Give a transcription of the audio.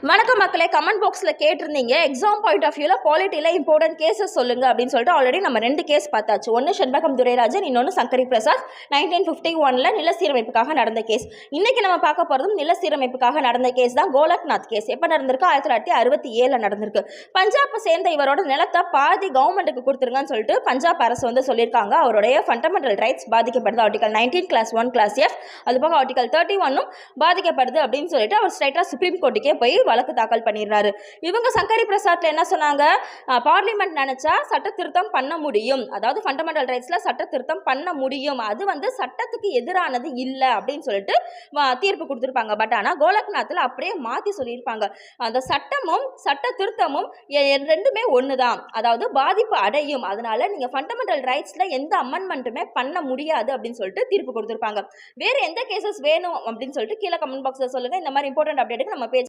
வணக்கம் மக்களே, கமெண்ட் பாக்ஸில் கேட்டிருந்தீங்க எக்ஸாம் பாயிண்ட் ஆஃப் வியூவில் பாலிட்டியில் இம்பார்ட்டன்ட் கேசஸ் சொல்லுங்க அப்படின்னு சொல்லிட்டு ஆல்ரெடி நம்ம 2 கேஸ் பார்த்தாச்சு. ஒன்று செண்பகம் துரைராஜன், இன்னொன்று சங்கரி பிரசாத் 1951 நில சீரமைப்புக்காக நடந்த கேஸ். இன்னைக்கு நம்ம பார்க்க போகிறதும் நில சீரமைப்புக்காக நடந்த கேஸ் தான். கோலக்நாத் கேஸ் எப்போ நடந்திருக்கு? 1967 நடந்திருக்கு. பஞ்சாபை சேர்ந்த இவரோட நிலத்தை பாதி கவர்மெண்ட்டுக்கு கொடுத்துருங்கன்னு சொல்லிட்டு பஞ்சாப் அரசு சொல்லியிருக்காங்க. அவருடைய ஃபண்டமெண்டல் ரைட்ஸ் பாதிக்கப்படுது. ஆர்டிகல் 19 கிளாஸ் 1 கிளாஸ் எஃப், அது போக ஆர்டிகல் 31 பாதிக்கப்படுது அப்படின்னு சொல்லிட்டு அவர் ஸ்ட்ரைட்டாக சுப்ரீம் கோர்ட்டுக்கே போய் வழக்கு தாக்கல் பண்ணிடுறாரு. இவங்க சங்கரி பிரசாத்ல என்ன சொன்னாங்க? பார்லிமெண்ட் நினைச்சா சட்ட திருத்தம் பண்ண முடியும், அதாவது ஃபண்டமெண்டல் ரைட்ஸ்ல சட்ட திருத்தம் பண்ண முடியும், அது சட்டத்துக்கு எதிரானது இல்லை அப்படின்னு சொல்லிட்டு தீர்ப்பு கொடுத்துருப்பாங்க. பட் ஆனால் கோலக்நாத்தில் அப்படியே மாற்றி சொல்லியிருப்பாங்க. அந்த சட்டமும் சட்ட திருத்தமும் ரெண்டுமே ஒன்று தான், அதாவது பாதிப்பு அடையும், அதனால நீங்கள் ஃபண்டமெண்டல் ரைட்ஸில் எந்த அமெண்ட்மெண்ட்டுமே பண்ண முடியாது அப்படின்னு சொல்லிட்டு தீர்ப்பு கொடுத்துருப்பாங்க. வேறு எந்த கேசஸ் வேணும் அப்படின்னு சொல்லிட்டு கீழே கமெண்ட் பாக்ஸில் சொல்லுங்கள். இந்த மாதிரி இம்பார்ட்டன்ட் அப்டேட்டுக்கு நம்ம பேஜ்